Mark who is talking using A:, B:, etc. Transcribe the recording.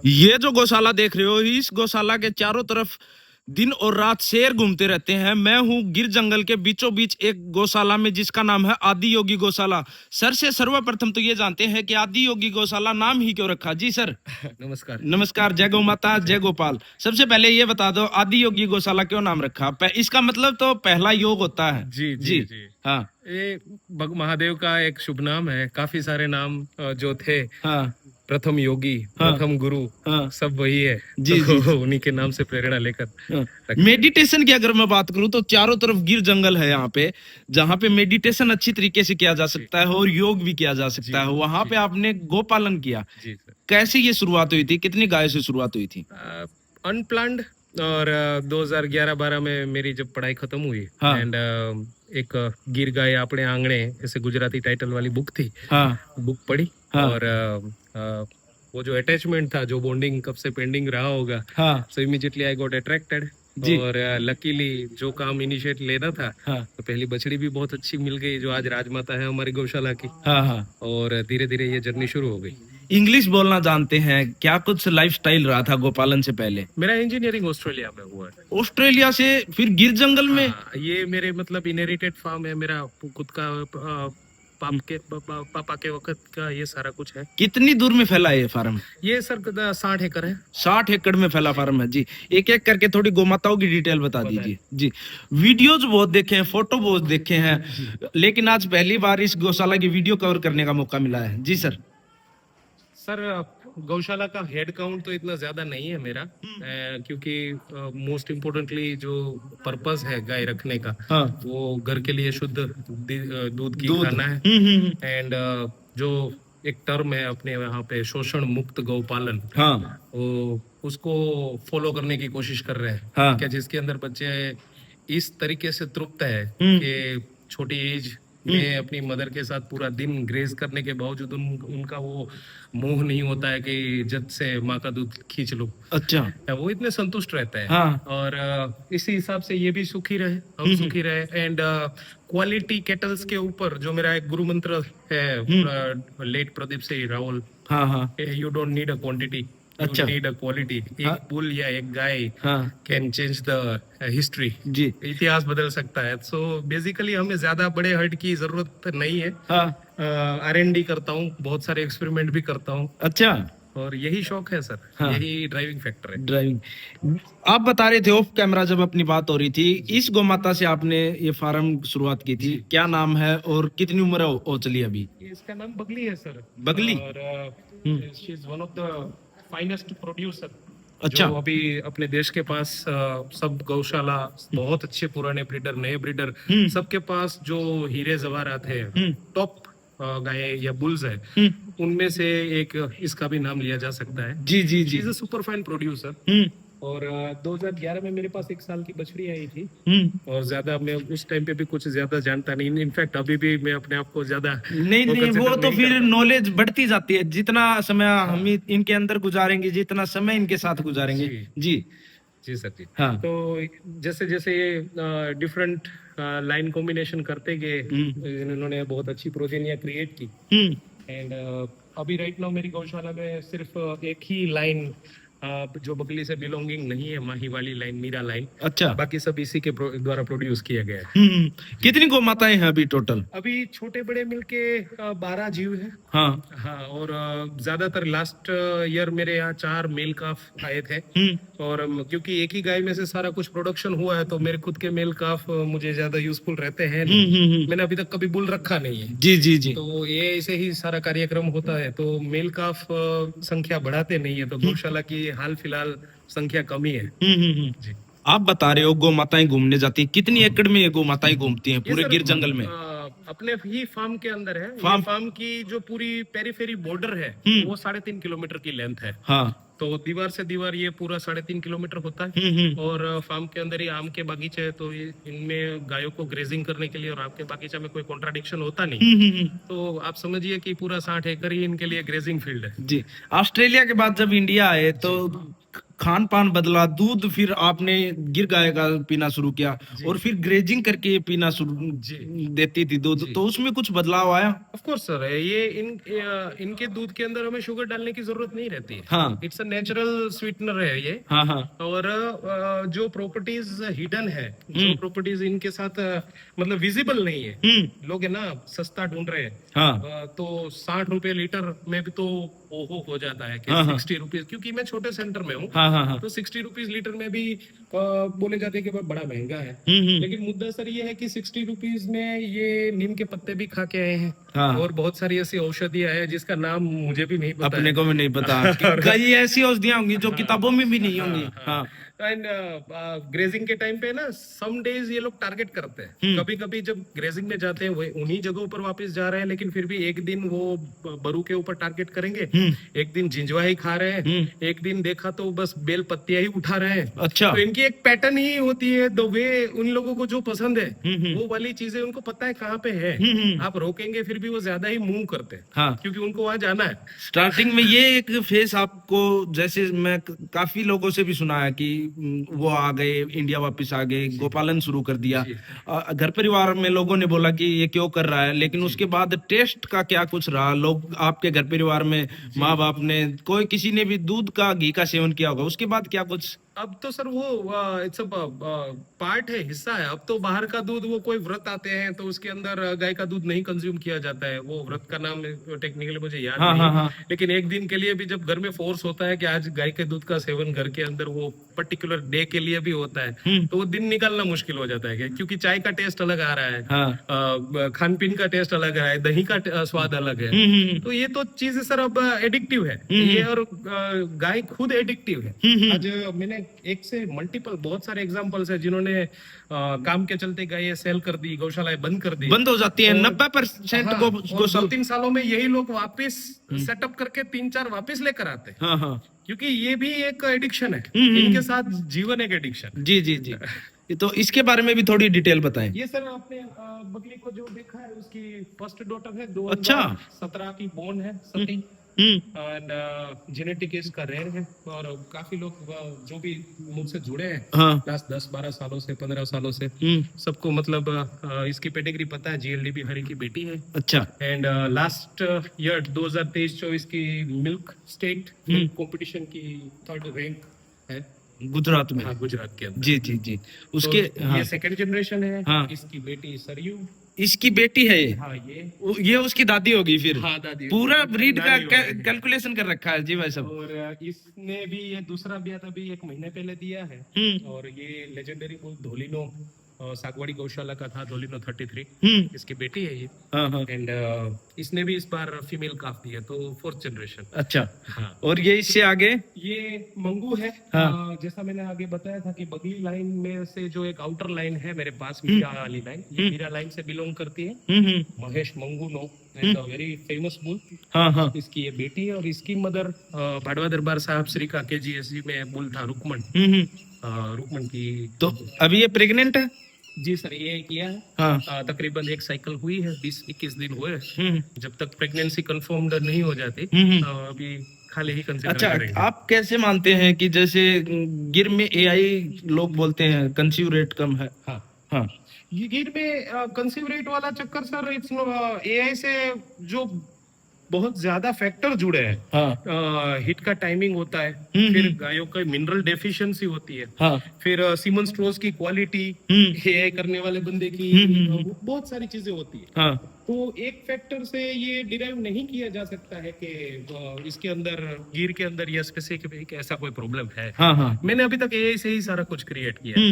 A: ये जो गौशाला देख रहे हो, इस गौशाला के चारों तरफ दिन और रात शेर घूमते रहते हैं। मैं हूँ गिर जंगल के बीचों बीच एक गौशाला में, जिसका नाम है आदि योगी गौशाला। सर से सर्वप्रथम तो ये जानते हैं कि आदि योगी गौशाला नाम ही क्यों रखा। जी सर।
B: नमस्कार।
A: नमस्कार। जय गौ माता, जय गोपाल। सबसे पहले ये बता दो, आदि योगी गौशाला क्यों नाम रखा। इसका मतलब तो पहला योग होता है।
B: जी जी जी।
A: हाँ
B: ये महादेव का एक शुभ नाम है। काफी सारे नाम जो थे,
A: हाँ
B: प्रथम योगी,
A: हाँ
B: प्रथम गुरु,
A: हाँ
B: सब वही है।
A: जी
B: तो
A: जी।
B: उन्हीं के नाम से प्रेरणा लेकर
A: मेडिटेशन की अगर मैं बात करूं तो चारों तरफ गिर जंगल है यहाँ पे, जहाँ पे मेडिटेशन अच्छी तरीके से किया जा सकता है और योग भी किया जा सकता है। वहां पे आपने गोपालन किया।
B: जी सर।
A: कैसे ये शुरुआत हुई थी, कितनी गाय से शुरुआत हुई थी।
B: अनप्लान्ड। और 2011-12 में मेरी जब पढ़ाई खत्म हुई,
A: हाँ।
B: एंड एक गिर गाय अपने आंगणे, ऐसे गुजराती टाइटल वाली बुक थी।
A: हाँ।
B: बुक पढ़ी।
A: हाँ।
B: और वो जो अटैचमेंट था, जो बॉन्डिंग कब से पेंडिंग रहा होगा,
A: हाँ।
B: सो इमीडिएटली आई गॉट अट्रैक्टेड। और लकीली जो काम इनिशिएट लेना था,
A: हाँ।
B: तो पहली बछड़ी भी बहुत अच्छी मिल गई, जो आज राजमाता है हमारी गौशाला की।
A: हाँ। हाँ।
B: और धीरे धीरे ये जर्नी शुरू हो गई।
A: इंग्लिश बोलना जानते हैं क्या, कुछ लाइफस्टाइल रहा था गोपालन से पहले।
B: मेरा इंजीनियरिंग ऑस्ट्रेलिया में हुआ है।
A: ऑस्ट्रेलिया से फिर गिर जंगल में।
B: ये मेरे मतलब इनहेरिटेड फार्म है, मेरा खुद का। पापा के वक्त का ये सारा कुछ है।
A: कितनी दूर में फैला है ये फार्म।
B: ये सर 60 एकड़ है।
A: 60 एकड़ में फैला फार्म है जी। एक एक करके थोड़ी गोमाताओं की डिटेल बता दीजिए जी। वीडियोज बहुत देखे हैं, फोटो बहुत देखे हैं, लेकिन आज पहली बार इस गौशाला की वीडियो कवर करने का मौका मिला है। जी सर।
B: सर गौशाला का हेड काउंट तो इतना ज्यादा नहीं है मेरा, क्योंकि मोस्ट इम्पोर्टेंटली जो पर्पस है गाय रखने का,
A: हाँ।
B: वो घर के लिए शुद्ध दूध की खाना है। एंड जो एक टर्म है अपने यहाँ पे, शोषण मुक्त गौपालन,
A: हाँ।
B: वो उसको फॉलो करने की कोशिश कर रहे हैं।
A: हाँ।
B: क्या जिसके अंदर बच्चे इस तरीके से तृप्त है कि छोटी एज में अपनी मदर के साथ पूरा दिन ग्रेज करने के बावजूद उनका वो मोह नहीं होता है कि जब से माँ का दूध खींच लो।
A: अच्छा।
B: वो इतने संतुष्ट रहता है।
A: हाँ।
B: और इसी हिसाब से ये भी सुखी रहे, हम सुखी रहे। एंड क्वालिटी केटल्स के ऊपर जो मेरा एक गुरु मंत्र है, लेट प्रदीप से राहुल,
A: हाँ। हाँ।
B: You don't need a quantity,
A: अच्छा।
B: Need a quality. एक बुल या एक गाय
A: हाँ।
B: Can change the history.
A: जी।
B: इतिहास बदल सकता है। सो बेसिकली हमें ज्यादा बड़े हर्ट की जरूरत नहीं है।
A: हाँ।
B: R&D करता हूँ, बहुत सारे एक्सपेरिमेंट भी करता हूँ,
A: अच्छा।
B: और यही शौक है सर।
A: हाँ।
B: यही ड्राइविंग फैक्टर है।
A: ड्राइविंग। आप बता रहे थे ऑफ कैमरा जब अपनी बात हो रही थी, इस गोमाता से आपने ये फार्म शुरुआत की थी, क्या नाम है और कितनी उम्र हो चली अभी।
B: इसका नाम बगली है सर।
A: बगली।
B: और she is one of the finest producer.
A: अच्छा।
B: जो अभी अपने देश के पास सब गौशाला, बहुत अच्छे पुराने ब्रीडर, नए ब्रीडर, सबके पास जो हीरे जवाहरात है, टॉप गाय या बुल्स है, उनमें से एक इसका भी नाम लिया जा सकता है।
A: जी जी जी।
B: Is a super fine producer. और 2011 में मेरे पास 1 साल की बछड़ी आई थी। और ज्यादा मैं उस टाइम पे भी कुछ ज्यादा जानता नहीं। इनफैक्ट अभी भी मैं अपने आप को ज्यादा
A: नहीं नहीं, वो तो फिर नॉलेज बढ़ती जाती है जितना समय हम इनके अंदर गुजारेंगे, जितना समय इनके साथ गुजारेंगे। जी
B: जी सर जी।
A: हाँ।
B: तो जैसे जैसे ये डिफरेंट लाइन कॉम्बिनेशन करते गए, इन्होंने बहुत अच्छी प्रोजेनिया क्रिएट की। एंड अभी राइट नाउ मेरी गौशाला में सिर्फ एक ही लाइन जो बकली से बिलोंगिंग नहीं है, माही वाली लाइन, मीरा लाइन।
A: अच्छा।
B: बाकी सब इसी के द्वारा प्रोड्यूस किया गया है।
A: कितनी गौ माताएं हैं अभी टोटल।
B: अभी छोटे बड़े मिलके 12 जीव है।
A: हाँ।
B: हाँ। और ज्यादातर लास्ट ईयर मेरे यहाँ 4 मेल काफ आए थे। और क्योंकि एक ही गाय में से सारा कुछ प्रोडक्शन हुआ है, तो मेरे खुद के मेल काफ मुझे ज्यादा यूजफुल रहते हैं नहीं। मैंने अभी तक कभी बुल रखा नहीं है।
A: जी जी जी।
B: तो ये ऐसे ही सारा कार्यक्रम होता है, तो मेल काफ संख्या बढ़ाते नहीं है, तो गौशाला की हाल फिलहाल संख्या कमी है। जी।
A: आप बता रहे हो गौ माताएं घूमने जाती हैं, कितनी एकड़ में ये गौ माताएं घूमती हैं पूरे गिर जंगल में।
B: अपने ही फार्म के अंदर है। फार्म की जो पूरी पेरीफेरी बॉर्डर है, वो 3.5 किलोमीटर की लेंथ है। हाँ। तो दीवार से दीवार ये पूरा 3.5 किलोमीटर होता है। और फार्म के अंदर ही आम के बागीचे है, तो इनमें गायों को ग्रेजिंग करने के लिए, और आम के बागीचा में कोई कॉन्ट्राडिक्शन होता नहीं। तो आप समझिए कि पूरा 60 एकड़ ही इनके लिए ग्रेजिंग फील्ड है। जी।
A: ऑस्ट्रेलिया के बाद जब इंडिया आए तो खान पान बदला, दूध फिर आपने गिर गाय का पीना शुरू किया और फिर ग्रेजिंग करके ये पीना शुरू देती थी दूध, तो उसमें कुछ बदलाव आया?
B: ऑफ कोर्स सर, ये इनके दूध के अंदर हमें शुगर डालने की जरूरत नहीं रहती है।
A: हाँ
B: इट्स अ नेचुरल स्वीटनर है ये।
A: हाँ हाँ
B: और जो प्रॉपर्टीज हिडन है, जो प्रॉपर्टीज इनके साथ मतलब विजिबल नहीं है, लोग है ना सस्ता ढूंढ रहे हैं।
A: हाँ
B: तो 60 रुपए लीटर में भी तो ओहो हो जाता है कि 60 रुपीज, क्योंकि मैं छोटे सेंटर में हूँ।
A: हाँ
B: तो 60 रुपीज लीटर में भी बोले जाते हैं कि बड़ा महंगा है। लेकिन मुद्दा सर ये है कि 60 रुपीज में ये नीम के पत्ते भी खा के आए हैं। और बहुत सारी ऐसी औषधियां हैं जिसका नाम मुझे भी नहीं पता,
A: अपने को भी नहीं पता। कई ऐसी औषधियां होंगी जो किताबों में भी नहीं होंगी। हाँ
B: एंड ग्रेजिंग के टाइम पे ना सम डेज ये लोग टारगेट करते हैं। कभी कभी जब ग्रेजिंग में जाते हैं वो उन्हीं जगहों पर वापस जा रहे हैं, लेकिन फिर भी एक दिन वो बरू के ऊपर टारगेट करेंगे, एक दिन जिंजवा ही खा रहे हैं, एक दिन देखा तो बस बेल पत्तियां ही उठा रहे हैं।
A: अच्छा।
B: तो इनकी एक पैटर्न ही होती है, द वे उन लोगों को जो पसंद है वो वाली चीजें उनको पता है कहाँ पे है। आप रोकेंगे फिर भी वो ज्यादा ही मूव करते हैं।
A: हाँ।
B: क्योंकि उनको वहां जाना है।
A: स्टार्टिंग में ये एक फेस आपको, जैसे मैं काफी लोगों से भी सुना है कि वो आ गए इंडिया, वापस आ गए, गोपालन शुरू कर दिया, घर परिवार में लोगों ने बोला कि ये क्यों कर रहा है, लेकिन उसके बाद टेस्ट का क्या कुछ रहा? लोग आपके घर परिवार में माँ बाप ने, कोई किसी ने भी दूध का घी का सेवन किया होगा, उसके बाद क्या कुछ?
B: अब तो सर वो इट्स अ पार्ट है, हिस्सा है। अब तो बाहर का दूध, वो कोई व्रत आते हैं तो उसके अंदर गाय का दूध नहीं कंज्यूम किया जाता है। वो व्रत का नाम टेक्निकली मुझे याद नहीं। लेकिन एक दिन के लिए भी जब घर में फोर्स होता है कि आज गाय के दूध का सेवन घर के अंदर, वो पर्टिकुलर डे के लिए भी होता है, तो वो दिन निकालना मुश्किल हो जाता है, क्योंकि चाय का टेस्ट अलग आ रहा है, खान पीन का टेस्ट अलग आ रहा है, दही का स्वाद अलग है। तो ये तो चीज सर अब एडिक्टिव है ये, और गाय खुद एडिक्टिव है। आज मैंने एक से मल्टीपल बहुत सारे एग्जांपल्स है जिन्होंने काम के चलते गाय सेल कर दी, गौशालाएं बंद हो जाती है।
A: 90%
B: गौशाला 2-3 सालों में यही लोग वापस सेटअप करके 3-4 वापस लेकर आते हैं।
A: हाँ हाँ,
B: क्योंकि ये भी एक एडिक्शन है, इनके साथ जीवन एक एडिक्शन।
A: जी जी जी। तो इसके बारे में भी थोड़ी डिटेल बताएं।
B: ये सर आपने बकरी को जो देखा है, उसकी फर्स्ट डॉटर है, 2017 की बोर्न है, सती, एंड जेनेटिक इसका रेयर है। और काफी लोग जो भी मुझसे जुड़े हैं लास्ट 10-12 सालों से, 15 सालों से, सबको मतलब इसकी पेडिग्री पता है। जीएलडीबी हरी की बेटी है। अच्छा। एंड लास्ट ईयर 2023-24 की मिल्क स्टेट कंपटीशन की 3rd रैंक है
A: गुजरात में।
B: हाँ, गुजरात के अंदर।
A: जी जी जी। उसके
B: तो ये 2nd जनरेशन है। इसकी बेटी सरयू,
A: इसकी बेटी है ये।
B: हाँ,
A: ये उसकी दादी होगी फिर।
B: हाँ, दादी।
A: पूरा ब्रीड का कैलकुलेशन कर रखा है जी भाई साहब।
B: और इसने भी ये दूसरा ब्याह अभी 1 महीने पहले दिया है। और ये लेजेंडरी बुल धोलिनो सागवाड़ी गौशाला का था, धोलिनो 33, इसकी बेटी है ये। एंड इसने भी इस बार फीमेल काफ दी है, तो 4th जनरेशन। अच्छा। हाँ। और ये इससे आगे ये मंगू है। जैसा मैंने आगे बताया था कि बगली लाइन में से जो एक आउटर लाइन है मेरे पास, मीरा वाली लाइन, ये मीरा लाइन से बिलोंग करती है। Mahesh Mangu no, very famous bull. इसकी ये बेटी है, और इसकी मदर भाडवा दरबार साहब श्री का KGSG में बुल था, रुकमन की। तो अभी ये प्रेग्नेंट है? जी सर, ये किया है। तकरीबन 1 साइकिल हुई है, 20-21 दिन हुए। जब तक प्रेगनेंसी कंफर्म्ड नहीं हो जाती अभी खाली ही कंसीडर करेंगे। अच्छा, आप कैसे मानते हैं कि जैसे गिर में AI लोग बोलते हैं कंसीव रेट कम है? हाँ, ये गिर में कंसीव रेट वाला चक्कर सर, इट्स AI से जो बहुत ज्यादा फैक्टर जुड़े हैं। हिट का टाइमिंग होता है, फिर गायों का मिनरल डेफिशिएंसी होती है, फिर सीमन स्ट्रोस की क्वालिटी, AI करने वाले बंदे की, बहुत सारी चीजें होती है। तो एक फैक्टर से ये डिराइव नहीं किया जा सकता है कि इसके अंदर, गिर के अंदर या स्पेसिफिक ऐसा कोई प्रॉब्लम है। मैंने अभी तक AI से ही सारा कुछ क्रिएट किया है।